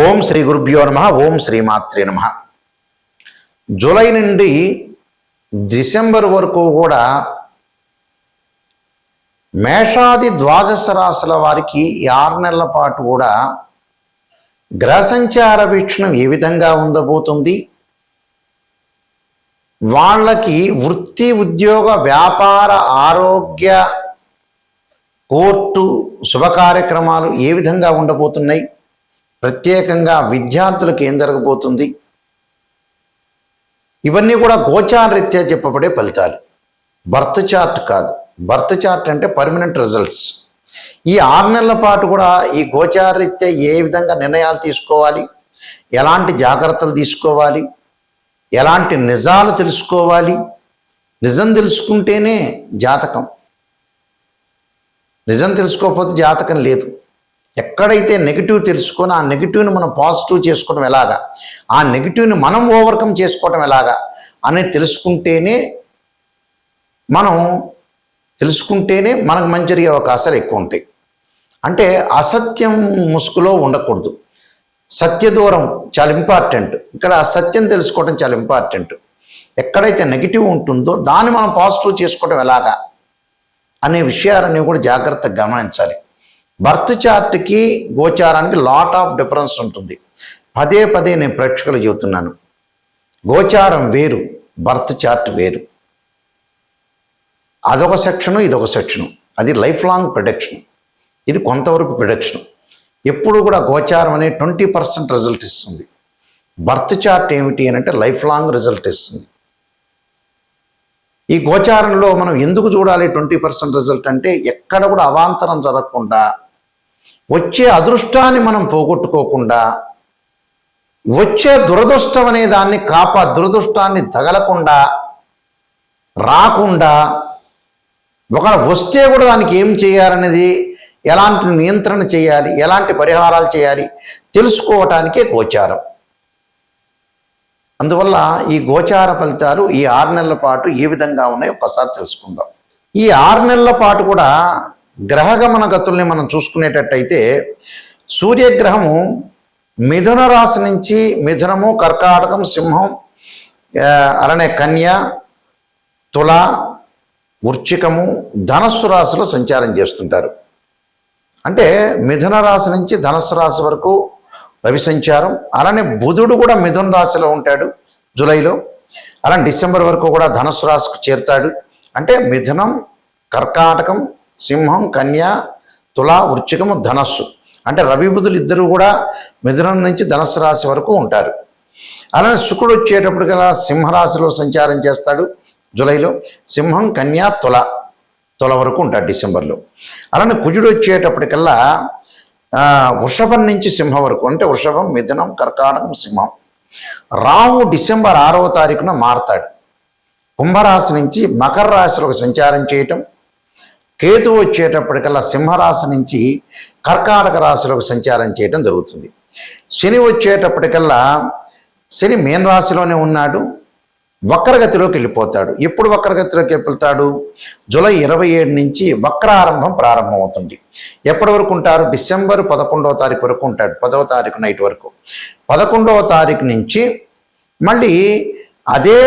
ఓం శ్రీ గురుభ్యో నమః. ఓం శ్రీమాత్రే నమః. జూలై నుండి డిసెంబర్ వరకు కూడా మేషాది ద్వాదశ రాశుల వారికి ఈ 6 నెలల పాటు కూడా గ్రహ సంచార వీక్షణం ఏ విధంగా ఉండబోతుంది, వాళ్ళకి వృత్తి, ఉద్యోగ, వ్యాపార, ఆరోగ్య, కోర్టు శుభ కార్యక్రమాలు ఏ విధంగా ఉండబోతున్నాయి, ప్రత్యేకంగా విద్యార్థులకు ఏం జరగబోతుంది, ఇవన్నీ కూడా గోచారరీత్యా చెప్పబడే ఫలితాలు. బర్త్ చార్ట్ కాదు. బర్త్ చార్ట్ అంటే పర్మనెంట్ రిజల్ట్స్. ఈ 6 నెలల పాటు కూడా ఈ గోచారరీత్యా ఏ విధంగా నిర్ణయాలు తీసుకోవాలి, ఎలాంటి జాగ్రత్తలు తీసుకోవాలి, ఎలాంటి నిజాలు తెలుసుకోవాలి. నిజం తెలుసుకుంటేనే జాతకం, నిజం తెలుసుకోకపోతే జాతకం లేదు. ఎక్కడైతే నెగిటివ్ తెలుసుకొని ఆ నెగిటివ్ని మనం పాజిటివ్ చేసుకోవడం ఎలాగా, ఆ నెగిటివ్ని మనం ఓవర్కమ్ చేసుకోవడం ఎలాగా అనేది తెలుసుకుంటేనే మనకు మంచి జరిగే అవకాశాలు ఎక్కువ ఉంటాయి. అంటే అసత్యం ముసుగులో ఉండకూడదు. సత్య దూరం చాలా ఇంపార్టెంట్. ఇక్కడ సత్యం తెలుసుకోవడం చాలా ఇంపార్టెంట్. ఎక్కడైతే నెగిటివ్ ఉంటుందో దాన్ని మనం పాజిటివ్ చేసుకోవడం ఎలాగా అనే విషయాలన్నీ కూడా జాగ్రత్తగా గమనించాలి. బర్త్ చార్ట్కి గోచారానికి లాట్ ఆఫ్ డిఫరెన్స్ ఉంటుంది. పదే పదే నేను ప్రేక్షకులు చెబుతున్నాను, గోచారం వేరు, బర్త్ చార్ట్ వేరు. అదొక సెక్షను, ఇదొక సెక్షను. అది లైఫ్ లాంగ్ ప్రిడిక్షన్, ఇది కొంతవరకు ప్రిడిక్షన్. ఎప్పుడు కూడా గోచారం అనేది 20% రిజల్ట్ ఇస్తుంది. బర్త్ చార్ట్ ఏమిటి అని అంటే లైఫ్ లాంగ్ రిజల్ట్ ఇస్తుంది. ఈ గోచారంలో మనం ఎందుకు చూడాలి 20% రిజల్ట్ అంటే, ఎక్కడ కూడా అవాంతరం జరగకుండా, వచ్చే అదృష్టాన్ని మనం పోగొట్టుకోకుండా, వచ్చే దురదృష్టం అనే దాన్ని దురదృష్టాన్ని తగలకుండా, రాకుండా, ఒకవేళ వస్తే కూడా దానికి ఏం చేయాలనేది, ఎలాంటి నియంత్రణ చేయాలి, ఎలాంటి పరిహారాలు చేయాలి తెలుసుకోవటానికే గోచారం. అందువల్ల ఈ గోచార ఫలితాలు ఈ 6 నెలల పాటు ఏ విధంగా ఉన్నాయో ఒకసారి తెలుసుకుందాం. ఈ 6 నెలల పాటు కూడా గ్రహగమన గతుల్ని మనం చూసుకునేటట్టయితే, సూర్యగ్రహము మిథున రాశి నుంచి మిథునము, కర్కాటకం, సింహం, అలానే కన్య, తుల, వృశ్చికము, ధనస్సు రాశిలో సంచారం చేస్తుంటారు. అంటే మిథున రాశి నుంచి ధనస్సు రాశి వరకు రవి సంచారం. అలానే బుధుడు కూడా మిథున రాశిలో ఉంటాడు జూలైలో. అలానే డిసెంబర్ వరకు కూడా ధనస్సు రాశికి చేరుతాడు. అంటే మిథునం, కర్కాటకం, సింహం, కన్య, తుల, వృశ్చికము, ధనస్సు. అంటే రవి బుధులు ఇద్దరు కూడా మిథునం నుంచి ధనస్సు రాశి వరకు ఉంటారు. అలానే శుక్రుడు వచ్చేటప్పటికల్లా సింహరాశిలో సంచారం చేస్తాడు జూలైలో. సింహం, కన్య, తుల వరకు ఉంటాడు డిసెంబర్లో. అలానే కుజుడు వచ్చేటప్పటికల్లా వృషభం నుంచి సింహం వరకు, అంటే వృషభం, మిథునం, కర్కాటకం, సింహం. రాహు డిసెంబర్ 6వ తారీఖున మారతాడు. కుంభరాశి నుంచి మకర రాశిలోకి సంచారం చేయటం. కేతు వచ్చేటప్పటికల్లా సింహరాశి నుంచి కర్కాటక రాశిలోకి సంచారం చేయటం జరుగుతుంది. శని వచ్చేటప్పటికల్లా శని మీన రాశిలోనే ఉన్నాడు, వక్రగతిలోకి వెళ్ళిపోతాడు. ఎప్పుడు వక్రగతిలోకి వెళ్తాడు? జూలై 27 నుంచి వక్రారంభం ప్రారంభమవుతుంది. ఎప్పటి వరకు ఉంటారు? డిసెంబర్ 11వ తారీఖు వరకు ఉంటాడు. 10వ తారీఖు నైట్ వరకు. 11వ తారీఖు నుంచి మళ్ళీ అదే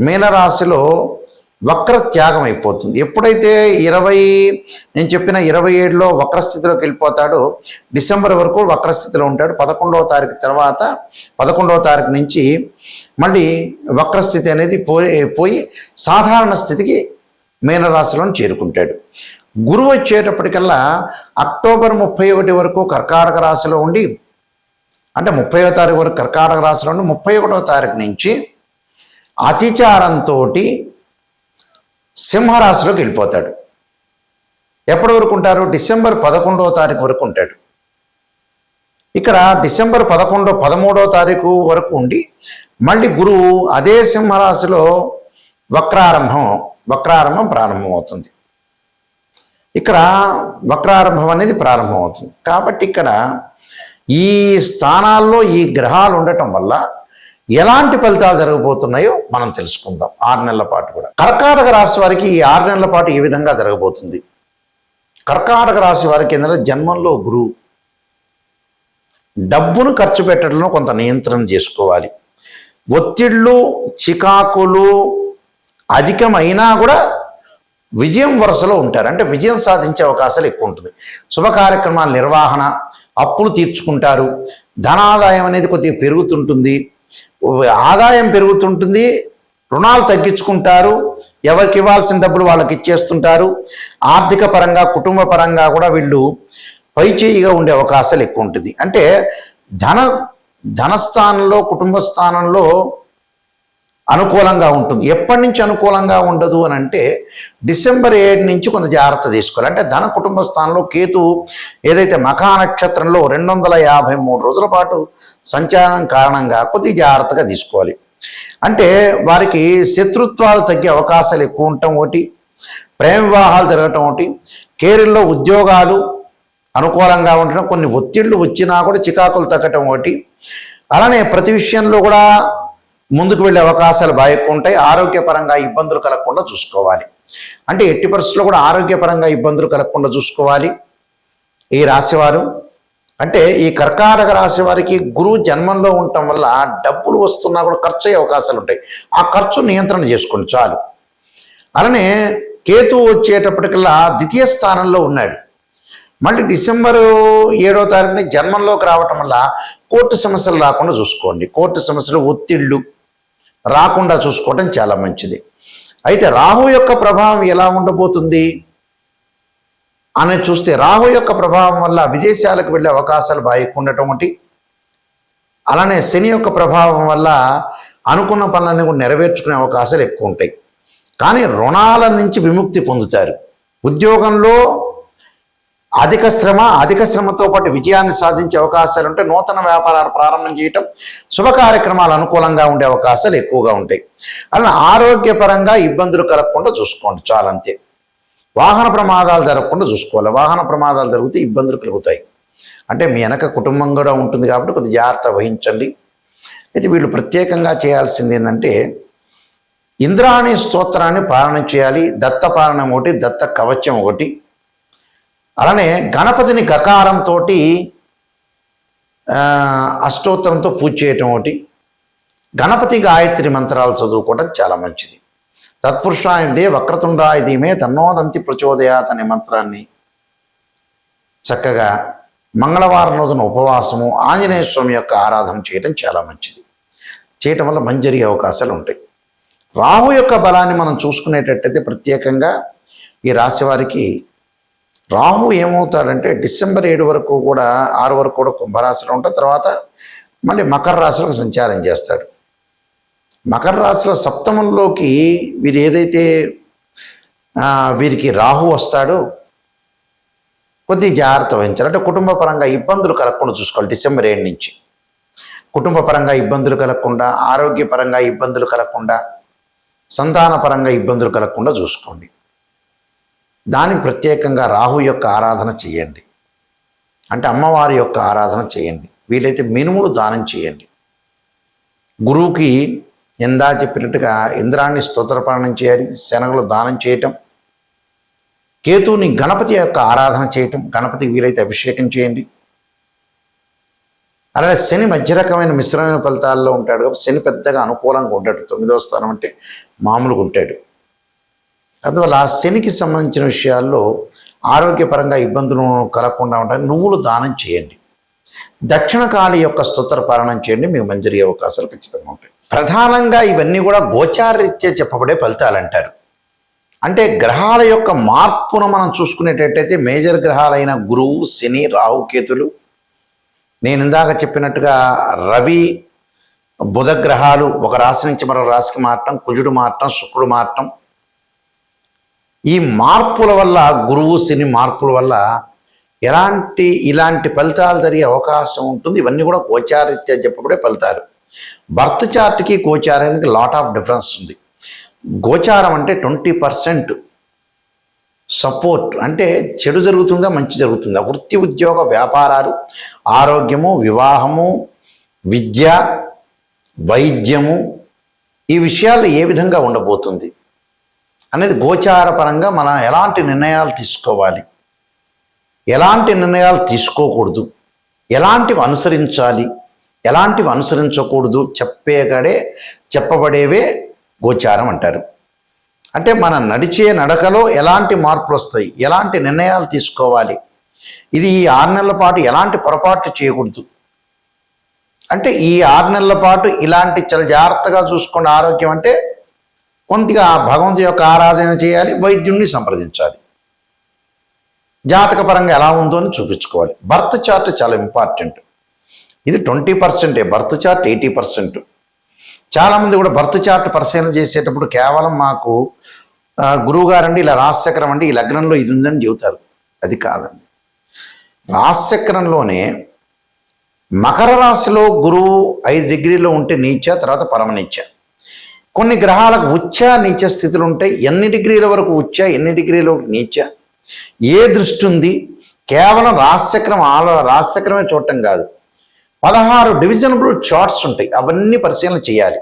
మీనరాశిలో వక్ర త్యాగం అయిపోతుంది. ఎప్పుడైతే నేను చెప్పిన 27లో వక్రస్థితిలోకి వెళ్ళిపోతాడో, డిసెంబర్ వరకు వక్రస్థితిలో ఉంటాడు. 11వ తారీఖు తర్వాత 11వ తారీఖు నుంచి మళ్ళీ వక్రస్థితి అనేది పోయి సాధారణ స్థితికి మీనరాశిలో చేరుకుంటాడు. గురువు వచ్చేటప్పటికల్లా అక్టోబర్ 31 వరకు కర్కాటక రాశిలో ఉండి, అంటే 30వ తారీఖు వరకు కర్కాటక రాశిలో ఉండి 31వ తారీఖు నుంచి అతిచారంతో సింహరాశిలోకి వెళ్ళిపోతాడు. ఎప్పటి వరకు ఉంటారు? డిసెంబర్ 11వ తారీఖు వరకు ఉంటాడు. ఇక్కడ డిసెంబర్ 13వ తారీఖు వరకు ఉండి మళ్ళీ గురువు అదే సింహరాశిలో వక్రారంభం ప్రారంభమవుతుంది. ఇక్కడ వక్రారంభం అనేది ప్రారంభమవుతుంది. కాబట్టి ఇక్కడ ఈ స్థానాల్లో ఈ గ్రహాలు ఉండటం వల్ల ఎలాంటి ఫలితాలు జరగబోతున్నాయో మనం తెలుసుకుందాం. 6 నెలల పాటు కూడా కర్కాటక రాశి వారికి ఈ 6 నెలల పాటు ఏ విధంగా జరగబోతుంది. కర్కాటక రాశి వారికి ఏంటంటే జన్మంలో గురువు, డబ్బును ఖర్చు పెట్టడంలో కొంత నియంత్రణ చేసుకోవాలి. ఒత్తిళ్ళు చికాకులు అధికమైనా కూడా విజయం వరుసలో ఉంటారు, అంటే విజయం సాధించే అవకాశాలు ఎక్కువ ఉంటుంది. శుభ కార్యక్రమాల నిర్వహణ, అప్పులు తీర్చుకుంటారు, ధనాదాయం అనేది కొద్దిగా పెరుగుతుంటుంది, ఆదాయం పెరుగుతుంటుంది, రుణాలు తగ్గించుకుంటారు, ఎవరికి ఇవ్వాల్సిన డబ్బులు వాళ్ళకి ఇచ్చేస్తుంటారు. ఆర్థిక పరంగా కుటుంబ పరంగా కూడా వీళ్ళు పైచేయిగా ఉండే అవకాశాలు ఎక్కువ ఉంటుంది. అంటే ధనస్థానంలో కుటుంబ స్థానంలో అనుకూలంగా ఉంటుంది. ఎప్పటి నుంచి అనుకూలంగా ఉండదు అని అంటే డిసెంబర్ 7 నుంచి కొంత జాగ్రత్త తీసుకోవాలి. అంటే ధన కుటుంబ స్థానంలో కేతు ఏదైతే మఖా నక్షత్రంలో 253 రోజుల పాటు సంచారం కారణంగా కొద్ది జాగ్రత్తగా తీసుకోవాలి. అంటే వారికి శత్రుత్వాలు తగ్గే అవకాశాలు ఎక్కువ ఉండటం ఒకటి, ప్రేమ వివాహాలు జరగటం ఒకటి, కెరీర్లో ఉద్యోగాలు అనుకూలంగా ఉండటం, కొన్ని ఒత్తిళ్లు వచ్చినా కూడా చికాకులు తగ్గటం ఒకటి. అలానే ప్రతి విషయంలో కూడా ముందుకు వెళ్ళే అవకాశాలు బాగా ఎక్కువ ఉంటాయి. ఆరోగ్యపరంగా ఇబ్బందులు కలగకుండా చూసుకోవాలి. అంటే ఎట్టి పరిస్థితుల్లో కూడా ఆరోగ్యపరంగా ఇబ్బందులు కలగకుండా చూసుకోవాలి ఈ రాశివారు. అంటే ఈ కర్కాటక రాశి వారికి గురువు జన్మంలో ఉండటం వల్ల డబ్బులు వస్తున్నా కూడా ఖర్చు అయ్యే అవకాశాలు ఉంటాయి. ఆ ఖర్చు నియంత్రణ చేసుకోండి చాలు. అలానే కేతు వచ్చేటప్పటికల్లా ద్వితీయ స్థానంలో ఉన్నాడు. మళ్ళీ డిసెంబరు 7వ తారీఖుని జన్మంలోకి రావటం వల్ల కోర్టు సమస్యలు రాకుండా చూసుకోండి. కోర్టు సమస్యలు ఒత్తిళ్ళు రాకుండా చూసుకోవటం చాలా మంచిది. అయితే రాహు యొక్క ప్రభావం ఎలా ఉండబోతుంది అనేది చూస్తే, రాహు యొక్క ప్రభావం వల్ల విదేశాలకు వెళ్ళే అవకాశాలు బాగా ఎక్కువ ఉండటం ఒకటి. అలానే శని యొక్క ప్రభావం వల్ల అనుకున్న పనులన్నీ కూడా నెరవేర్చుకునే అవకాశాలు ఎక్కువ ఉంటాయి. కానీ రుణాల నుంచి విముక్తి పొందుతారు. ఉద్యోగంలో అధిక శ్రమతో పాటు విజయాన్ని సాధించే అవకాశాలు ఉంటాయి. నూతన వ్యాపారాలు ప్రారంభం చేయటం, శుభ కార్యక్రమాలు అనుకూలంగా ఉండే అవకాశాలు ఎక్కువగా ఉంటాయి. అలా ఆరోగ్యపరంగా ఇబ్బందులు కలగకుండా చూసుకోండి చాలంతే. వాహన ప్రమాదాలు జరగకుండా చూసుకోవాలి. వాహన ప్రమాదాలు జరిగితే ఇబ్బందులు కలుగుతాయి. అంటే మీ వెనక కుటుంబం కూడా ఉంటుంది కాబట్టి కొద్ది జాగ్రత్త వహించండి. అయితే వీళ్ళు ప్రత్యేకంగా చేయాల్సింది ఏంటంటే ఇంద్రాణి స్తోత్రాన్ని పాలన చేయాలి. దత్త పాలనం ఒకటి, దత్త కవచం ఒకటి. అలానే గణపతిని గకారంతో అష్టోత్తరంతో పూజ చేయటం ఒకటి. గణపతి గాయత్రి మంత్రాలు చదువుకోవడం చాలా మంచిది. తత్పురుషాయుడే వక్రతుండాయ ధీమే తన్నోదంతి ప్రచోదయాత్ అనే మంత్రాన్ని చక్కగా మంగళవారం రోజున ఉపవాసము, ఆంజనేయ స్వామి యొక్క ఆరాధన చేయడం చాలా మంచిది. చేయటం వల్ల మంచి జరిగే అవకాశాలు ఉంటాయి. రాహు యొక్క బలాన్ని మనం చూసుకునేటట్టయితే ప్రత్యేకంగా ఈ రాశి వారికి రాహు ఏమవుతాడంటే డిసెంబర్ 7 వరకు కూడా 6 వరకు కూడా కుంభరాశిలో ఉంటాడు. తర్వాత మళ్ళీ మకర రాశిలోకి సంచారం చేస్తాడు. మకర రాశిలో సప్తమంలోకి వీరు ఏదైతే వీరికి రాహు వస్తాడో కొద్ది జాగ్రత్త వహించాలి. అంటే కుటుంబ పరంగా ఇబ్బందులు కలగకుండా చూసుకోవాలి. డిసెంబర్ 7 నుంచి కుటుంబ పరంగా ఇబ్బందులు కలగకుండా, ఆరోగ్యపరంగా ఇబ్బందులు కలగకుండా, సంతానపరంగా ఇబ్బందులు కలగకుండా చూసుకోండి. దానికి ప్రత్యేకంగా రాహు యొక్క ఆరాధన చేయండి. అంటే అమ్మవారి యొక్క ఆరాధన చేయండి. వీలైతే మినుములు దానం చేయండి. గురువుకి ఎందా చెప్పినట్టుగా ఇంద్రాన్ని స్తోత్రపాలనం చేయాలి, శనగలు దానం చేయటం, కేతువుని గణపతి యొక్క ఆరాధన చేయటం, గణపతికి వీలైతే అభిషేకం చేయండి. అలాగే శని మధ్య రకమైన మిశ్రమైన ఫలితాల్లో ఉంటాడు కాబట్టి శని పెద్దగా అనుకూలంగా ఉంటాడు. 9వ స్థానం అంటే మామూలుగా ఉంటాడు. అందువల్ల శనికి సంబంధించిన విషయాల్లో ఆరోగ్యపరంగా ఇబ్బందులు కలగకుండా ఉంటాయి. నువ్వులు దానం చేయండి. దక్షిణ కాళి యొక్క స్తోత్ర పాలనం చేయండి. మీకు మంచి జరిగే అవకాశాలు ఖచ్చితంగా ఉంటాయి. ప్రధానంగా ఇవన్నీ కూడా గోచారరీత్యా చెప్పబడే ఫలితాలు అంటారు. అంటే గ్రహాల యొక్క మార్పును మనం చూసుకునేటట్టయితే మేజర్ గ్రహాలైన గురువు, శని, రాహు, కేతులు, నేను ఇందాక చెప్పినట్టుగా రవి, బుధ గ్రహాలు ఒక రాశి నుంచి మరో రాశికి మారటం, కుజుడు మారటం, శుక్రుడు మారటం, ఈ మార్పుల వల్ల గురువు శని మార్పుల వల్ల ఇలాంటి ఫలితాలు జరిగే అవకాశం ఉంటుంది. ఇవన్నీ కూడా గోచారరీత్యా చెప్పబడే ఫలితాలు. బర్త్ చార్ట్కి గోచారానికి లాట్ ఆఫ్ డిఫరెన్స్ ఉంది. గోచారం అంటే 20% సపోర్ట్, అంటే చెడు జరుగుతుందా మంచి జరుగుతుందా, వృత్తి ఉద్యోగ వ్యాపారాలు, ఆరోగ్యము, వివాహము, విద్య, వైద్యము, ఈ విషయాలు ఏ విధంగా ఉండబోతుంది అనేది గోచారపరంగా మనం ఎలాంటి నిర్ణయాలు తీసుకోవాలి, ఎలాంటి నిర్ణయాలు తీసుకోకూడదు ఎలాంటివి అనుసరించాలి, ఎలాంటివి అనుసరించకూడదు చెప్పబడేవే గోచారం అంటారు. అంటే మనం నడిచే నడకలో ఎలాంటి మార్పులు వస్తాయి, ఎలాంటి నిర్ణయాలు తీసుకోవాలి, ఇది ఈ 6 నెలల పాటు ఎలాంటి పొరపాట్లు చేయకూడదు. అంటే ఈ 6 నెలల పాటు ఇలాంటి చాలా జాగ్రత్తగా చూసుకోండి. ఆరోగ్యం అంటే కొద్దిగా భగవంతుడి యొక్క ఆరాధన చేయాలి, వైద్యుడిని సంప్రదించాలి, జాతకపరంగా ఎలా ఉందో అని చూపించుకోవాలి. బర్త్ చార్ట్ చాలా ఇంపార్టెంట్. ఇది 20%, బర్త్ చార్ట్ 80%. చాలామంది కూడా బర్త్ చార్ట్ పరిశీలన చేసేటప్పుడు కేవలం మాకు గురువుగారండి ఇలా రాశిచక్రం అండి ఈ లగ్నంలో ఇది ఉందని చెబుతారు. అది కాదండి. రాశిచక్రంలోనే మకర రాశిలో గురువు 5 డిగ్రీలో ఉంటే నీచ, తర్వాత పరమనీచ. కొన్ని గ్రహాలకు ఉచ్చ నీచ స్థితులు ఉంటాయి. ఎన్ని డిగ్రీల వరకు ఉచ్చ, ఎన్ని డిగ్రీల వరకు నీచ, ఏ దృష్టి ఉంది, కేవలం రాశిచక్రమే చూడటం కాదు, 16 డివిజనబుల్ చార్ట్స్ ఉంటాయి, అవన్నీ పరిశీలన చేయాలి.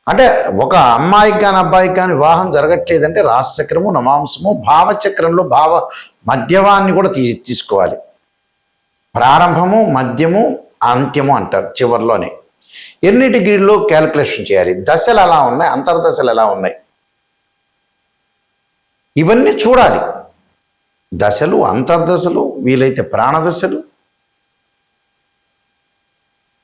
అంటే ఒక అమ్మాయికి కానీ అబ్బాయికి కానీ వివాహం జరగట్లేదంటే రాశిచక్రము, నవాంశము, భావచక్రంలో మధ్యవాన్ని కూడా తీసుకోవాలి. ప్రారంభము, మధ్యము, అంత్యము అంటారు చివరిలోనే. ఎన్ని డిగ్రీల్లో క్యాలిక్యులేషన్ చేయాలి, దశలు ఎలా ఉన్నాయి, అంతర్దశలు ఎలా ఉన్నాయి, ఇవన్నీ చూడాలి. దశలు, అంతర్దశలు, వీలైతే ప్రాణదశలు,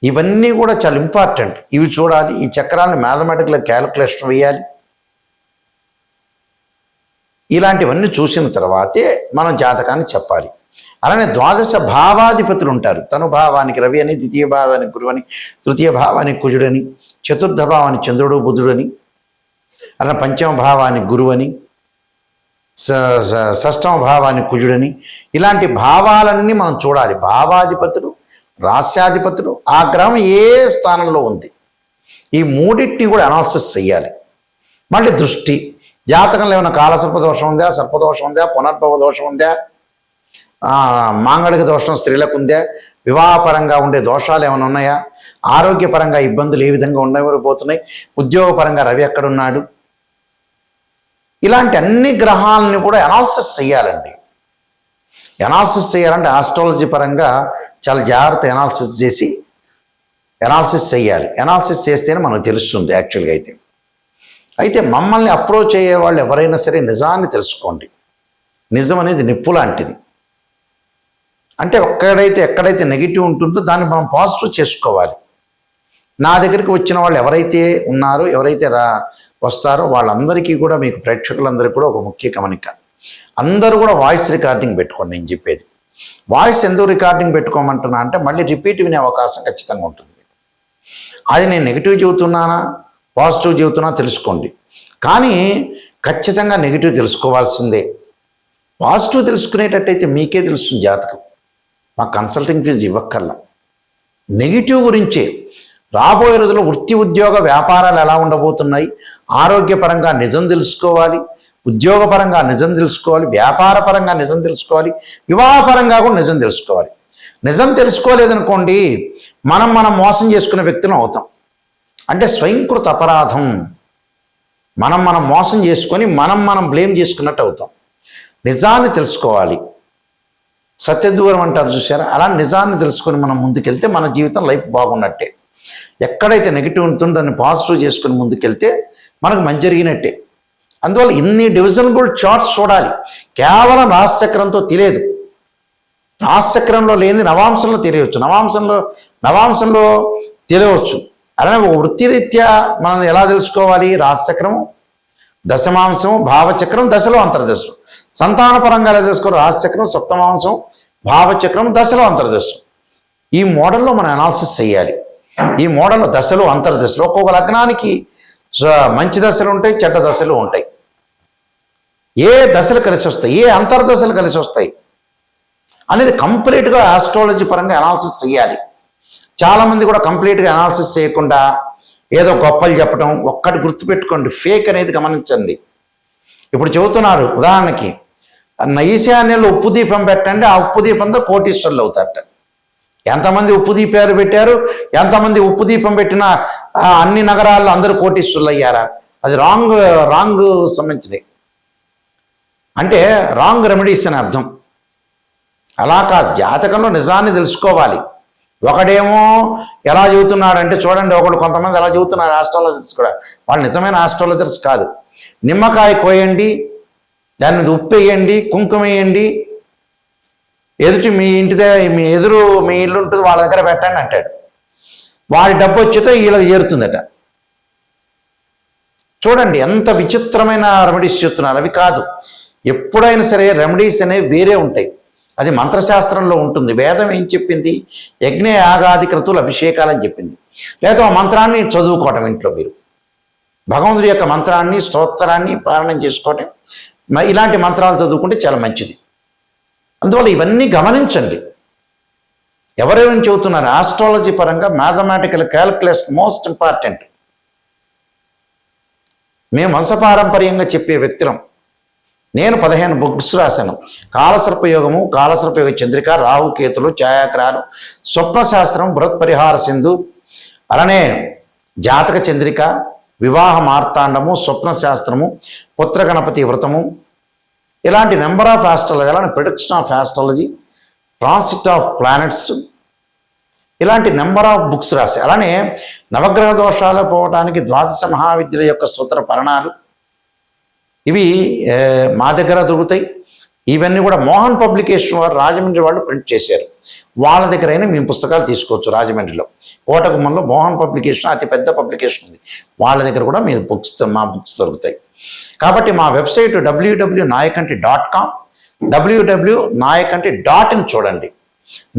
ఇవన్నీ కూడా చాలా ఇంపార్టెంట్. ఇవి చూడాలి. ఈ చక్రాన్ని మ్యాథమెటికల్ క్యాలిక్యులేషన్ వేయాలి. ఇలాంటివన్నీ చూసిన తర్వాతే మనం జాతకాన్ని చెప్పాలి. అలానే ద్వాదశ భావాధిపతులు ఉంటారు. తను భావానికి రవి అని, ద్వితీయ భావానికి గురువు అని, తృతీయ భావానికి కుజుడని, చతుర్థ భావానికి చంద్రుడు బుధుడని, అలానే పంచమ భావానికి గురువు అని, షష్టమ భావానికి కుజుడని, ఇలాంటి భావాలన్నీ మనం చూడాలి. భావాధిపతులు, రాస్యాధిపతులు, ఆ గ్రహం ఏ స్థానంలో ఉంది, ఈ మూడింటిని కూడా అనాలిసిస్ చేయాలి. మళ్ళీ దృష్టి, జాతకంలో ఏమైనా కాలసర్పదోషం ఉందా, సర్పదోషం ఉందా, పునర్భవ దోషం ఉందా, మాంగళిక దోషం స్త్రీలకు ఉందా, వివాహపరంగా ఉండే దోషాలు ఏమైనా ఉన్నాయా, ఆరోగ్యపరంగా ఇబ్బందులు ఏ విధంగా ఉండబోతున్నాయి, ఉద్యోగపరంగా రవి ఎక్కడున్నాడు, ఇలాంటి అన్ని గ్రహాలని కూడా అనాలిసిస్ చేయాలండి. అనాలిసిస్ చేయాలంటే ఆస్ట్రాలజీ పరంగా చాలా జాగ్రత్త అనాలిసిస్ చేయాలి. అనాలిసిస్ చేస్తేనే మనకు తెలుస్తుంది యాక్చువల్గా. అయితే మమ్మల్ని అప్రోచ్ అయ్యే వాళ్ళు ఎవరైనా సరే నిజాన్ని తెలుసుకోండి. నిజం అనేది నిప్పు లాంటిది. అంటే ఎక్కడైతే నెగిటివ్ ఉంటుందో దాన్ని మనం పాజిటివ్ చేసుకోవాలి. నా దగ్గరికి వచ్చిన వాళ్ళు ఎవరైతే ఉన్నారో, ఎవరైతే వస్తారో వాళ్ళందరికీ కూడా, మీకు ప్రేక్షకులందరికీ కూడా ఒక ముఖ్య గమనిక, అందరూ కూడా వాయిస్ రికార్డింగ్ పెట్టుకోండి. నేను చెప్పేది వాయిస్ ఎందుకు రికార్డింగ్ పెట్టుకోమంటున్నా అంటే మళ్ళీ రిపీట్ వినే అవకాశం ఖచ్చితంగా ఉంటుంది. అది నేను నెగిటివ్ చెబుతున్నానా పాజిటివ్ చెబుతున్నా తెలుసుకోండి. కానీ ఖచ్చితంగా నెగిటివ్ తెలుసుకోవాల్సిందే. పాజిటివ్ తెలుసుకునేటట్టయితే మీకే తెలుస్తుంది జాతకం, మా కన్సల్టింగ్ ఫీజు ఇవ్వక్కర్లా. నెగిటివ్ గురించే రాబోయే రోజుల్లో వృత్తి ఉద్యోగ వ్యాపారాలు ఎలా ఉండబోతున్నాయి, ఆరోగ్యపరంగా నిజం తెలుసుకోవాలి, ఉద్యోగపరంగా నిజం తెలుసుకోవాలి, వ్యాపారపరంగా నిజం తెలుసుకోవాలి, వివాహపరంగా కూడా నిజం తెలుసుకోవాలి. నిజం తెలుసుకోలేదనుకోండి మనం మోసం చేసుకునే వ్యక్తులం అవుతాం. అంటే స్వయంకృత అపరాధం. మనం మోసం చేసుకొని మనం బ్లేమ్ చేసుకున్నట్టు అవుతాం. నిజాన్ని తెలుసుకోవాలి. సత్యదూరం అంటారు చూసారా, అలా నిజాన్ని తెలుసుకొని మనం ముందుకెళ్తే మన జీవితం లైఫ్ బాగున్నట్టే. ఎక్కడైతే నెగిటివ్ ఉంటుందో దాన్ని పాజిటివ్ చేసుకుని ముందుకెళ్తే మనకు మంచి జరిగినట్టే. అందువల్ల ఇన్ని డివిజనబుల్ చార్ట్స్ చూడాలి. కేవలం రాశిచక్రంతో తెలియదు. రాశిచక్రంలో లేని నవాంశంలో తెలియవచ్చు, నవాంశంలో తెలియవచ్చు. అలానే వృత్తిరీత్యా మనం ఎలా తెలుసుకోవాలి, రాశిచక్రము, దశమాంశము, భావచక్రం, దశలో అంతర్దశలు. సంతానపరంగా ఎలా తెలుసుకోవాలి, రాశిచక్రం, సప్తమాంశం, భావచక్రం, దశలో అంతర్దశలు. ఈ మోడల్లో మనం అనాలిసిస్ చేయాలి. ఈ మోడల్లో దశలు అంతర్దశలు, ఒక్కొక్క లగ్నానికి మంచి దశలు ఉంటాయి, చెడ్డ దశలు ఉంటాయి. ఏ దశలు కలిసి వస్తాయి, ఏ అంతర్దశలు కలిసి వస్తాయి అనేది కంప్లీట్గా ఆస్ట్రాలజీ పరంగా అనాలిసిస్ చేయాలి. చాలామంది కూడా కంప్లీట్గా అనాలిసిస్ చేయకుండా ఏదో గొప్పలు చెప్పడం. ఒక్కటి గుర్తుపెట్టుకోండి, ఫేక్ అనేది గమనించండి. ఇప్పుడు చెబుతున్నారు ఉదాహరణకి, ఈశాన్యంలో ఉప్పు దీపం పెట్టండి, ఆ ఉప్పు దీపంతో కోటీశ్వరులు అవుతారట. ఎంతమంది ఉప్పు దీపాలు పెట్టారు, ఎంతమంది ఉప్పు దీపం పెట్టినా అన్ని నగరాల్లో అందరూ కోటీశ్వరులు అయ్యారా? అది రాంగ్ సంబంధించినవి. అంటే రాంగ్ రెమెడీస్ అని అర్థం. అలా కాదు, జాతకంలో నిజాన్ని తెలుసుకోవాలి. ఒకడేమో ఎలా చెబుతున్నాడంటే చూడండి, కొంతమంది ఎలా చెబుతున్నారు ఆస్ట్రాలజర్స్ కూడా, వాళ్ళు నిజమైన ఆస్ట్రాలజర్స్ కాదు. నిమ్మకాయ కోయండి, దాని మీద ఉప్పు వేయండి, కుంకుమ వేయండి, ఎదుటి మీ ఎదురు మీ ఇల్లు ఉంటుంది వాళ్ళ దగ్గర పెట్టండి అంటాడు. వాడి డబ్బు వచ్చితే వీళ్ళకి చేరుతుందట. చూడండి ఎంత విచిత్రమైన రెమెడీస్ చెప్తున్నారు. అవి కాదు, ఎప్పుడైనా సరే రెమెడీస్ అనేవి వేరే ఉంటాయి. అది మంత్రశాస్త్రంలో ఉంటుంది. వేదం ఏం చెప్పింది? యజ్ఞ యాగాది క్రతువులు అభిషేకాలని చెప్పింది. లేదా ఆ మంత్రాన్ని చదువుకోవటం, ఇంట్లో మీరు భగవంతుడి యొక్క మంత్రాన్ని స్తోత్రాన్ని పారాయణం చేసుకోవటం, ఇలాంటి మంత్రాలు చదువుకుంటే చాలా మంచిది. అందువల్ల ఇవన్నీ గమనించండి. ఎవరెవరిని చెబుతున్నారు ఆస్ట్రాలజీ పరంగా, మ్యాథమెటికల్ క్యాల్కులేషన్ మోస్ట్ ఇంపార్టెంట్. మేము వంశపారంపర్యంగా చెప్పే వ్యక్తులం. నేను 15 బుక్స్ రాశాను. కాలసర్పయోగము, కాలసర్పయోగ చంద్రిక, రాహుకేతులు, ఛాయాగ్రహాలు, స్వప్నశాస్త్రం, బృహత్పరిహార సింధు, అలానే జాతక చంద్రిక, వివాహ మార్తాండము, స్వప్నశాస్త్రము, పుత్ర గణపతి వ్రతము, ఇలాంటి నెంబర్ ఆఫ్ ఆస్ట్రాలజీ, అలానే prediction of astrology, transit of planets, ఇలాంటి నెంబర్ ఆఫ్ బుక్స్ రాశాయి. అలానే నవగ్రహ దోషాలు పోవడానికి ద్వాదశ మహావిద్యల యొక్క సూత్ర పరణాలు, ఇవి మా దగ్గర దొరుకుతాయి. ఇవన్నీ కూడా మోహన్ పబ్లికేషన్ వారు రాజమండ్రి వాళ్ళు ప్రింట్ చేశారు. వాళ్ళ దగ్గర అయినా మేము పుస్తకాలు తీసుకోవచ్చు. రాజమండ్రిలో కోటగుమ్మంలో మోహన్ పబ్లికేషన్ అతిపెద్ద పబ్లికేషన్ ఉంది. వాళ్ళ దగ్గర కూడా మీ మా బుక్స్ దొరుకుతాయి. కాబట్టి మా వెబ్సైట్ www.nayakanti.com, www.nayakanti.in చూడండి.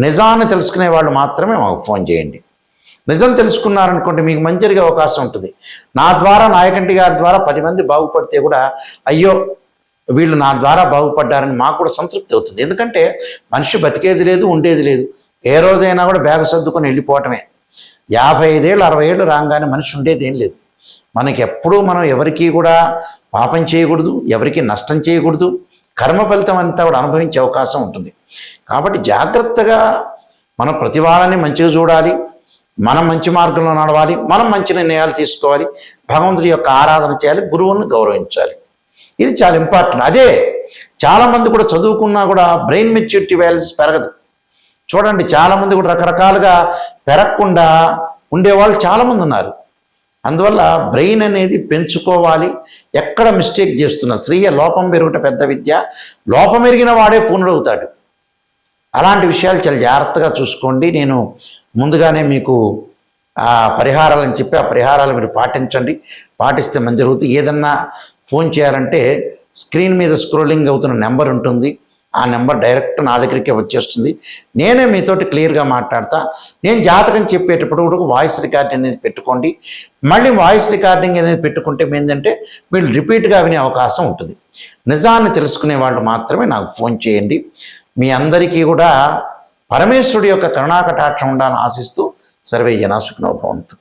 నిజాన్ని తెలుసుకునే వాళ్ళు మాత్రమే మాకు ఫోన్ చేయండి. నిజం తెలుసుకున్నారనుకోండి, మీకు మంచి జరిగే అవకాశం ఉంటుంది. నా ద్వారా, నాయకంటి గారి ద్వారా 10 మంది బాగుపడితే కూడా అయ్యో వీళ్ళు నా ద్వారా బాగుపడ్డారని మాకు కూడా సంతృప్తి అవుతుంది. ఎందుకంటే మనిషి బతికేది లేదు, ఉండేది లేదు. ఏ రోజైనా కూడా బ్యాగ సర్దుకొని వెళ్ళిపోవటమే. 55 ఏళ్ళు 60 ఏళ్ళు రాగానే మనిషి ఉండేది ఏం లేదు. మనకి ఎప్పుడూ మనం ఎవరికి కూడా పాపం చేయకూడదు, ఎవరికి నష్టం చేయకూడదు. కర్మ ఫలితం అంతా కూడా అనుభవించే అవకాశం ఉంటుంది. కాబట్టి జాగ్రత్తగా మనం ప్రతి వాళ్ళని మంచిగా చూడాలి, మనం మంచి మార్గంలో నడవాలి, మనం మంచి నిర్ణయాలు తీసుకోవాలి, భగవంతుడి యొక్క ఆరాధన చేయాలి, గురువులను గౌరవించాలి. ఇది చాలా ఇంపార్టెంట్. అదే చాలామంది కూడా చదువుకున్నా కూడా బ్రెయిన్ మెచ్యూరిటీ వాల్యూస్ పెరగదు. చూడండి, చాలామంది కూడా రకరకాలుగా పెరగకుండా ఉండేవాళ్ళు చాలామంది ఉన్నారు. అందువల్ల బ్రెయిన్ అనేది పెంచుకోవాలి. ఎక్కడ మిస్టేక్ చేస్తున్నా స్త్రీయ లోపం పెరుగుట పెద్ద విద్య, లోపం ఎరిగిన వాడే పూర్ణుడవుతాడు. అలాంటి విషయాలు చాలా జాగ్రత్తగా చూసుకోండి. నేను ముందుగానే మీకు పరిహారాలని చెప్పి ఆ పరిహారాలు మీరు పాటించండి. పాటిస్తే మంచి జరుగుతుంది. ఏదన్నా ఫోన్ చేయాలంటే స్క్రీన్ మీద స్క్రోలింగ్ అవుతున్న నెంబర్ ఉంటుంది. ఆ నెంబర్ డైరెక్ట్ నా దగ్గరికి వచ్చేస్తుంది. నేనే మీతోటి క్లియర్గా మాట్లాడతా. నేను జాతకం చెప్పేటప్పుడు కూడా వాయిస్ రికార్డింగ్ అనేది పెట్టుకోండి. మళ్ళీ వాయిస్ రికార్డింగ్ అనేది పెట్టుకుంటే ఏంటంటే మీరు రిపీట్గా వినే అవకాశం ఉంటుంది. నిజాన్ని తెలుసుకునే వాళ్ళు మాత్రమే నాకు ఫోన్ చేయండి. మీ అందరికీ కూడా పరమేశ్వరుడి యొక్క కరుణాకటాక్షం ఉండాలని ఆశిస్తూ సర్వే జనా సుఖినో భవంతు.